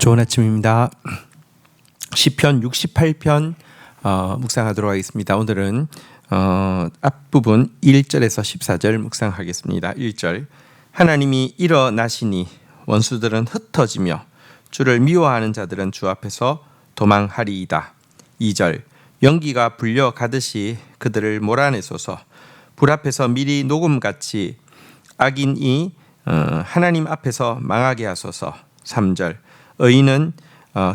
좋은 아침입니다. 시편 68편 묵상하도록 하겠습니다. 오늘은 앞부분 1절에서 14절 묵상하겠습니다. 1절 하나님이 일어나시니 원수들은 흩어지며 주를 미워하는 자들은 주 앞에서 도망하리이다. 2절 연기가 불려 가듯이 그들을 몰아내소서. 불 앞에서 미리 녹음같이 악인이 하나님 앞에서 망하게 하소서. 3절 의인은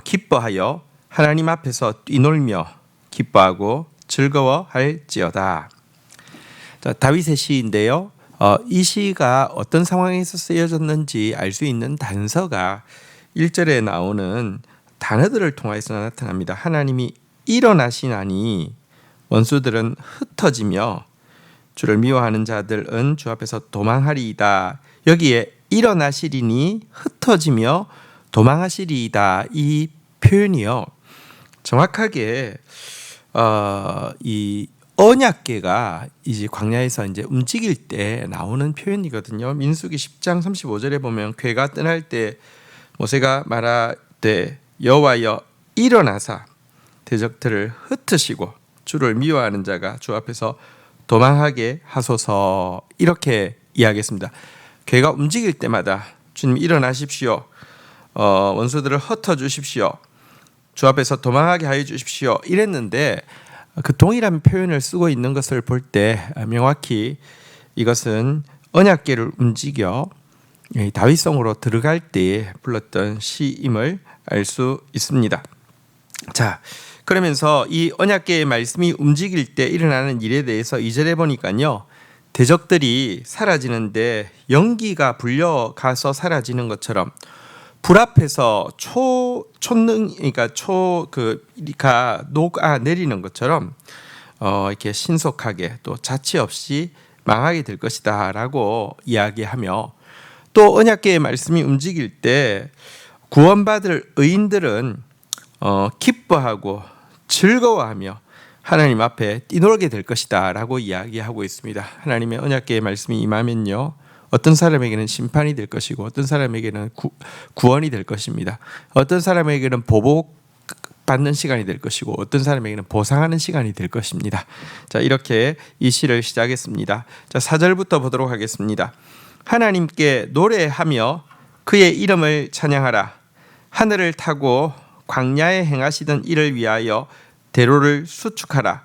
기뻐하여 하나님 앞에서 뛰놀며 기뻐하고 즐거워할지어다. 자, 다윗의 시인데요. 이 시가 어떤 상황에서 쓰여졌는지 알 수 있는 단서가 1절에 나오는 단어들을 통해서 나타납니다. 하나님이 일어나시나니 원수들은 흩어지며 주를 미워하는 자들은 주 앞에서 도망하리이다. 여기에 일어나시리니 흩어지며 도망하시리이다. 이 표현이요. 정확하게 이 언약궤가 이제 광야에서 이제 움직일 때 나오는 표현이거든요. 민수기 10장 35절에 보면 궤가 떠날 때 모세가 말하되 여호와여 일어나사 대적들을 흩으시고 주를 미워하는 자가 주 앞에서 도망하게 하소서. 이렇게 이야기했습니다. 궤가 움직일 때마다 주님 일어나십시오. 원수들을 흩어 주십시오. 주 앞에서 도망하게 하여 주십시오. 이랬는데 그 동일한 표현을 쓰고 있는 것을 볼 때 명확히 이것은 언약궤를 움직여 다윗성으로 들어갈 때 불렀던 시임을 알 수 있습니다. 자, 그러면서 이 언약궤의 말씀이 움직일 때 일어나는 일에 대해서 2절에 보니까요. 대적들이 사라지는데 연기가 불려가서 사라지는 것처럼 불 앞에서 그러니까 가 녹아 내리는 것처럼 이렇게 신속하게 또 자취 없이 망하게 될 것이다라고 이야기하며 또 언약궤의 말씀이 움직일 때 구원받을 의인들은 기뻐하고 즐거워하며 하나님 앞에 뛰놀게 될 것이다라고 이야기하고 있습니다. 하나님의 언약궤의 말씀이 임하면요. 어떤 사람에게는 심판이 될 것이고 어떤 사람에게는 구원이 될 것입니다. 어떤 사람에게는 보복받는 시간이 될 것이고 어떤 사람에게는 보상하는 시간이 될 것입니다. 자, 이렇게 이 시를 시작했습니다. 자, 4절부터 보도록 하겠습니다. 하나님께 노래하며 그의 이름을 찬양하라. 하늘을 타고 광야에 행하시던 이를 위하여 대로를 수축하라.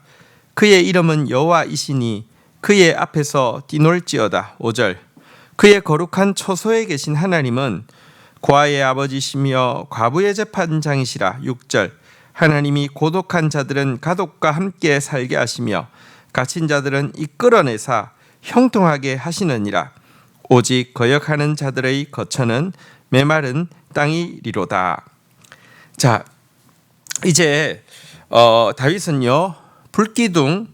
그의 이름은 여호와이시니 그의 앞에서 뛰놀지어다. 5절 그의 거룩한 처소에 계신 하나님은 고아의 아버지시며 과부의 재판장이시라. 6절 하나님이 고독한 자들은 가족과 함께 살게 하시며 갇힌 자들은 이끌어내사 형통하게 하시느니라. 오직 거역하는 자들의 거처는 메마른 땅이리로다. 자, 이제 다윗은요 불기둥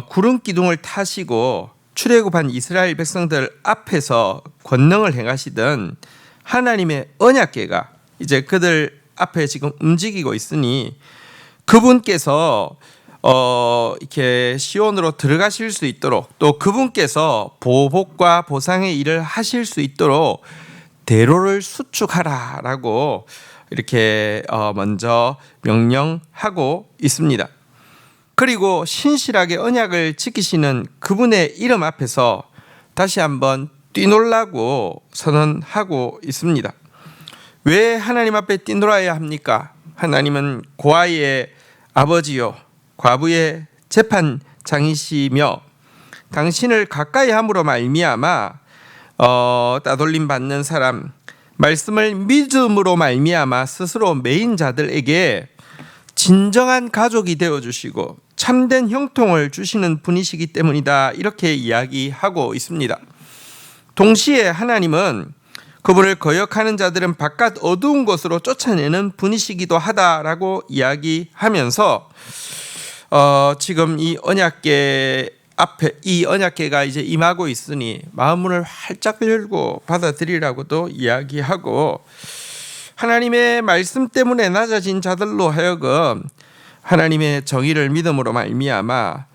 구름 기둥을 타시고 출애굽한 이스라엘 백성들 앞에서 권능을 행하시던 하나님의 언약궤가 이제 그들 앞에 지금 움직이고 있으니 그분께서 이렇게 시온으로 들어가실 수 있도록 또 그분께서 보복과 보상의 일을 하실 수 있도록 대로를 수축하라라고 이렇게 먼저 명령하고 있습니다. 그리고 신실하게 언약을 지키시는 그분의 이름 앞에서 다시 한번 뛰놀라고 선언하고 있습니다. 왜 하나님 앞에 뛰놀아야 합니까? 하나님은 고아의 아버지요 과부의 재판장이시며 당신을 가까이 함으로 말미암아 따돌림 받는 사람 말씀을 믿음으로 말미암아 스스로 매인 자들에게 진정한 가족이 되어주시고 참된 형통을 주시는 분이시기 때문이다. 이렇게 이야기하고 있습니다. 동시에 하나님은 그분을 거역하는 자들은 바깥 어두운 곳으로 쫓아내는 분이시기도 하다라고 이야기하면서 지금 이 언약궤 앞에 이 언약궤가 이제 임하고 있으니 마음문을 활짝 열고 받아들이라고도 이야기하고 하나님의 말씀 때문에 낮아진 자들로 하여금 하나님의 정의를 믿음으로 말미암아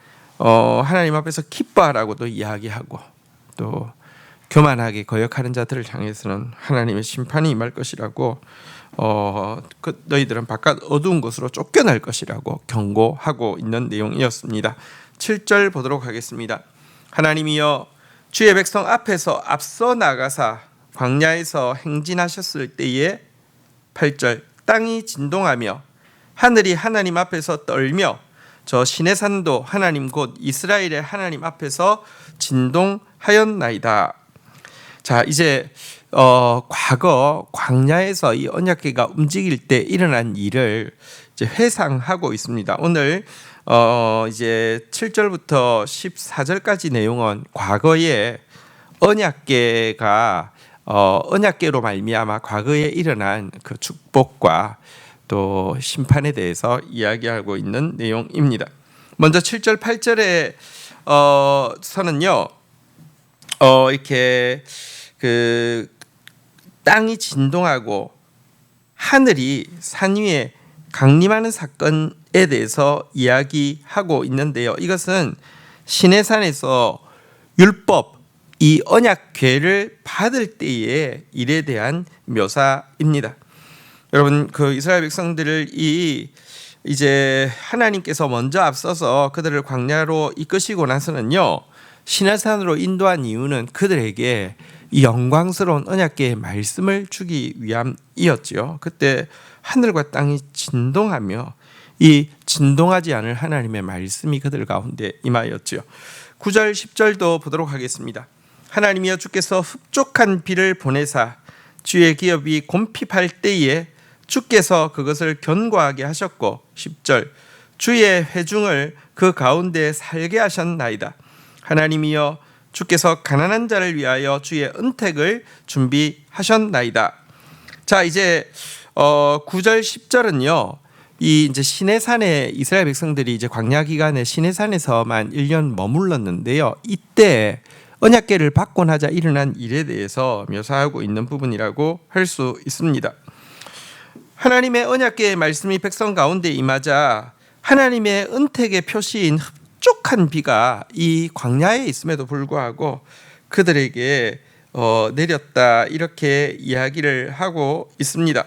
하나님 앞에서 기뻐하라고도 이야기하고 또 교만하게 거역하는 자들을 향해서는 하나님의 심판이 임할 것이라고 너희들은 바깥 어두운 곳으로 쫓겨날 것이라고 경고하고 있는 내용이었습니다. 7절 보도록 하겠습니다. 하나님이여 주의 백성 앞에서 앞서 나가사 광야에서 행진하셨을 때에 8절 땅이 진동하며 하늘이 하나님 앞에서 떨며 저 시내산도 하나님 곧 이스라엘의 하나님 앞에서 진동하였나이다. 자, 이제 과거 광야에서 이 언약궤가 움직일 때 일어난 일을 이제 회상하고 있습니다. 오늘 이제 7절부터 14절까지 내용은 과거에 언약궤가 언약궤로 말미암아 과거에 일어난 그 축복과 또 심판에 대해서 이야기하고 있는 내용입니다. 먼저 7절 8절에 서는요. 이렇게 그 땅이 진동하고 하늘이 산 위에 강림하는 사건에 대해서 이야기하고 있는데요. 이것은 시내산에서 율법 이 언약궤를 받을 때의 일에 대한 묘사입니다. 여러분 그 이스라엘 백성들을 이제 하나님께서 먼저 앞서서 그들을 광야로 이끄시고 나서는요. 시내산으로 인도한 이유는 그들에게 이 영광스러운 언약궤의 말씀을 주기 위함이었지요. 그때 하늘과 땅이 진동하며 이 진동하지 않을 하나님의 말씀이 그들 가운데 임하였지요. 9절 10절도 보도록 하겠습니다. 하나님이여 주께서 흡족한 비를 보내사 주의 기업이 곰핍할 때에 주께서 그것을 견고하게 하셨고 10절 주의 회중을 그 가운데 살게 하셨나이다. 하나님이여 주께서 가난한 자를 위하여 주의 은택을 준비하셨나이다. 자, 이제 9절 10절은요. 이 이제 시내산에 이스라엘 백성들이 이제 광야 기간에 시내산에서만 1년 머물렀는데요. 이때 언약궤를 받고 나자 일어난 일에 대해서 묘사하고 있는 부분이라고 할 수 있습니다. 하나님의 언약궤의 말씀이 백성 가운데 임하자 하나님의 은택의 표시인 흡족한 비가 이 광야에 있음에도 불구하고 그들에게 내렸다 이렇게 이야기를 하고 있습니다.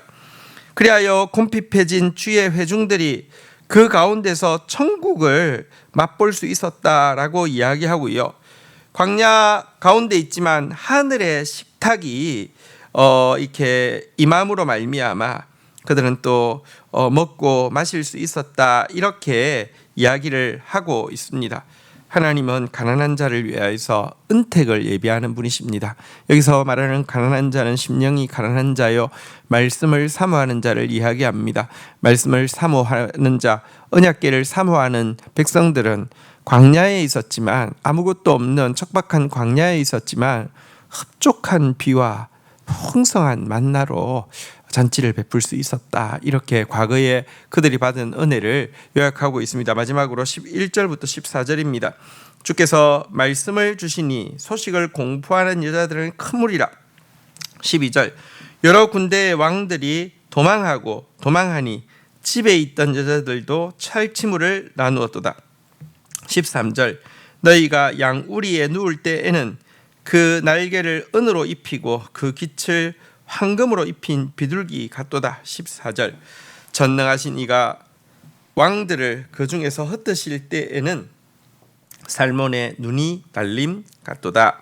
그리하여 곰핍해진 주의 회중들이 그 가운데서 천국을 맛볼 수 있었다라고 이야기하고요. 광야 가운데 있지만 하늘의 식탁이 이렇게 임함으로 말미암아 그들은 또 먹고 마실 수 있었다 이렇게 이야기를 하고 있습니다. 하나님은 가난한 자를 위하여서 은택을 예비하는 분이십니다. 여기서 말하는 가난한 자는 심령이 가난한 자요 말씀을 사모하는 자를 이야기합니다. 말씀을 사모하는 자, 언약궤를 사모하는 백성들은 광야에 있었지만 아무것도 없는 척박한 광야에 있었지만 흡족한 비와 풍성한 만나로 잔치를 베풀 수 있었다. 이렇게 과거에 그들이 받은 은혜를 요약하고 있습니다. 마지막으로 11절부터 14절입니다. 주께서 말씀을 주시니 소식을 공포하는 여자들은 크무리라. 12절 여러 군대의 왕들이 도망하니 집에 있던 여자들도 찰치물을 나누었도다. 13절 너희가 양우리에 누울 때에는 그 날개를 은으로 입히고 그 깃을 황금으로 입힌 비둘기 같도다. 14절 전능하신 이가 왕들을 그 중에서 흩으실 때에는 살몬의 눈이 달림 같도다.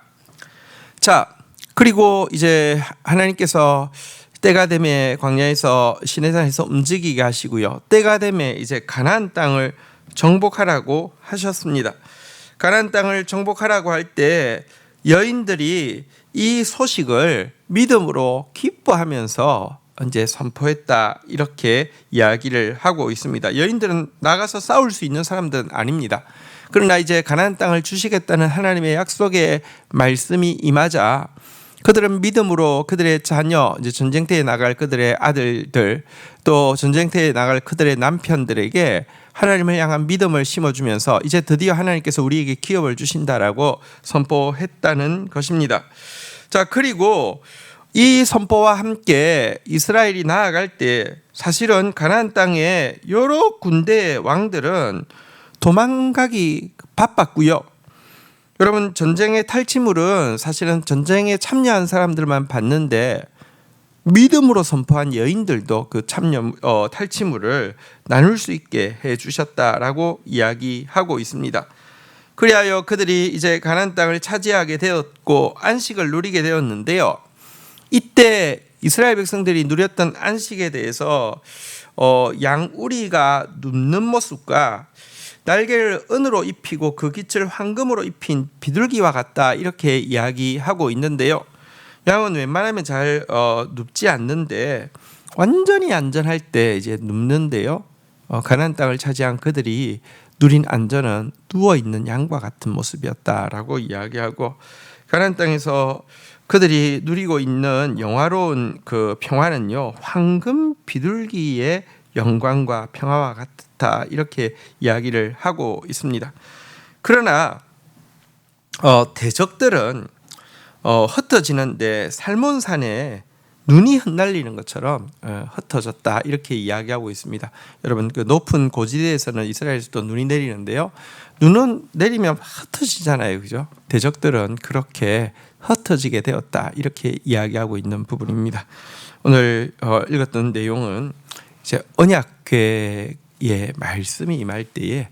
자, 그리고 이제 하나님께서 때가 되매 광야에서 시내산에서 움직이게 하시고요. 때가 되매 이제 가나안 땅을 정복하라고 하셨습니다. 가나안 땅을 정복하라고 할 때 여인들이 이 소식을 믿음으로 기뻐하면서 이제 선포했다 이렇게 이야기를 하고 있습니다. 여인들은 나가서 싸울 수 있는 사람들은 아닙니다. 그러나 이제 가나안 땅을 주시겠다는 하나님의 약속의 말씀이 임하자 그들은 믿음으로 그들의 자녀, 이제 전쟁터에 나갈 그들의 아들들, 또 전쟁터에 나갈 그들의 남편들에게 하나님을 향한 믿음을 심어주면서 이제 드디어 하나님께서 우리에게 기업을 주신다라고 선포했다는 것입니다. 자, 그리고 이 선포와 함께 이스라엘이 나아갈 때 사실은 가나안 땅에 여러 군대의 왕들은 도망가기 바빴고요. 여러분, 전쟁의 탈취물은 사실은 전쟁에 참여한 사람들만 받는데 믿음으로 선포한 여인들도 그 탈취물을 나눌 수 있게 해 주셨다라고 이야기하고 있습니다. 그리하여 그들이 이제 가나안 땅을 차지하게 되었고 안식을 누리게 되었는데요. 이때 이스라엘 백성들이 누렸던 안식에 대해서 양우리가 눕는 모습과 날개를 은으로 입히고 그 깃을 황금으로 입힌 비둘기와 같다, 이렇게 이야기하고 있는데요. 양은 웬만하면 잘 눕지 않는데 완전히 안전할 때 이제 눕는데요. 가나안 땅을 차지한 그들이 누린 안전은 누워 있는 양과 같은 모습이었다라고 이야기하고, 가나안 땅에서 그들이 누리고 있는 영화로운 그 평화는요, 황금 비둘기의 영광과 평화와 같다, 이렇게 이야기를 하고 있습니다. 그러나 대적들은 흩어지는데 살몬산에 눈이 흩날리는 것처럼 흩어졌다, 이렇게 이야기하고 있습니다. 여러분, 그 높은 고지대에서는 이스라엘에서도 눈이 내리는데요, 눈은 내리면 흩어지잖아요, 그죠? 대적들은 그렇게 흩어지게 되었다, 이렇게 이야기하고 있는 부분입니다. 오늘 읽었던 내용은 이제 언약궤의 말씀이 임할 때에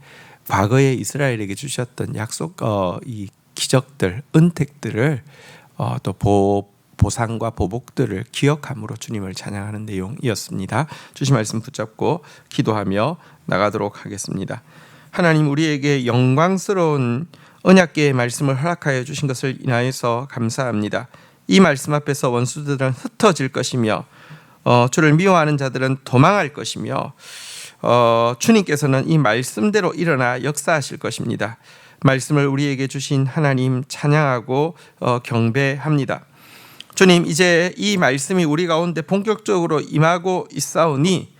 과거에 이스라엘에게 주셨던 약속, 이 기적들, 은택들을 또 보상과 보복들을 기억함으로 주님을 찬양하는 내용이었습니다. 주신 말씀 붙잡고 기도하며 나가도록 하겠습니다. 하나님, 우리에게 영광스러운 언약궤의 말씀을 허락하여 주신 것을 인하여서 감사합니다. 이 말씀 앞에서 원수들은 흩어질 것이며 주를 미워하는 자들은 도망할 것이며 주님께서는 이 말씀대로 일어나 역사하실 것입니다. 말씀을 우리에게 주신 하나님 찬양하고 경배합니다. 주님, 이제 이 말씀이 우리 가운데 본격적으로 임하고 있사오니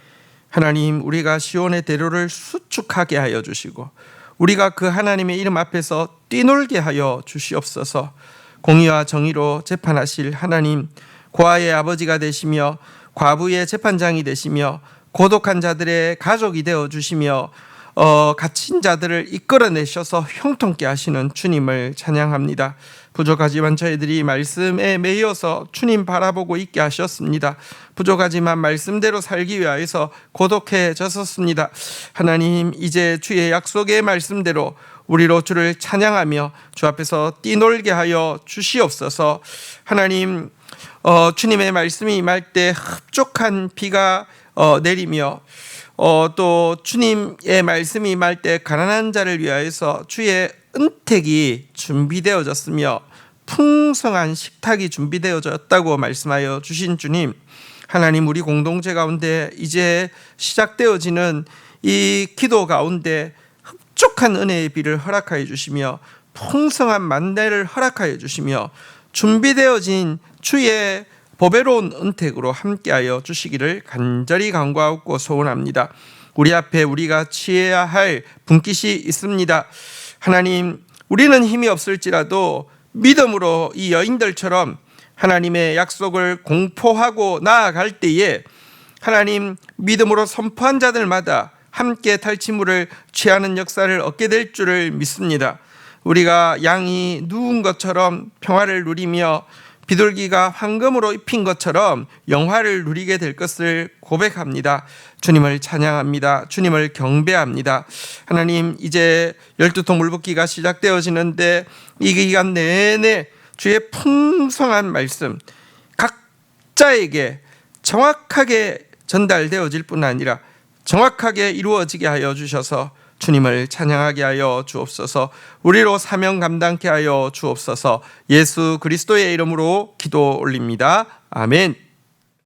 하나님, 우리가 시온의 대로를 수축하게 하여 주시고 우리가 그 하나님의 이름 앞에서 뛰놀게 하여 주시옵소서. 공의와 정의로 재판하실 하나님, 고아의 아버지가 되시며 과부의 재판장이 되시며 고독한 자들의 가족이 되어 주시며 갇힌 자들을 이끌어내셔서 형통케 하시는 주님을 찬양합니다. 부족하지만 저희들이 말씀에 매여서 주님 바라보고 있게 하셨습니다. 부족하지만 말씀대로 살기 위하여서 고독해졌었습니다. 하나님, 이제 주의 약속의 말씀대로 우리로 주를 찬양하며 주 앞에서 뛰놀게 하여 주시옵소서. 하나님, 주님의 말씀이 임할 때 흡족한 비가 내리며 또 주님의 말씀이 임할 때 가난한 자를 위하여서 주의 은택이 준비되어졌으며 풍성한 식탁이 준비되어졌다고 말씀하여 주신 주님, 하나님, 우리 공동체 가운데 이제 시작되어지는 이 기도 가운데 흡족한 은혜의 비를 허락하여 주시며 풍성한 만대를 허락하여 주시며 준비되어진 주의 보배로운 은택으로 함께하여 주시기를 간절히 간구하고 소원합니다. 우리 앞에 우리가 취해야 할 분깃이 있습니다. 하나님, 우리는 힘이 없을지라도 믿음으로 이 여인들처럼 하나님의 약속을 공포하고 나아갈 때에 하나님, 믿음으로 선포한 자들마다 함께 탈취물을 취하는 역사를 얻게 될 줄을 믿습니다. 우리가 양이 누운 것처럼 평화를 누리며 비둘기가 황금으로 입힌 것처럼 영화를 누리게 될 것을 고백합니다. 주님을 찬양합니다. 주님을 경배합니다. 하나님, 이제 12통 물붓기가 시작되어지는데 이 기간 내내 주의 풍성한 말씀 각자에게 정확하게 전달되어질 뿐 아니라 정확하게 이루어지게 하여 주셔서 주님을 찬양하게 하여 주옵소서. 우리로 사명 감당케 하여 주옵소서. 예수 그리스도의 이름으로 기도 올립니다. 아멘.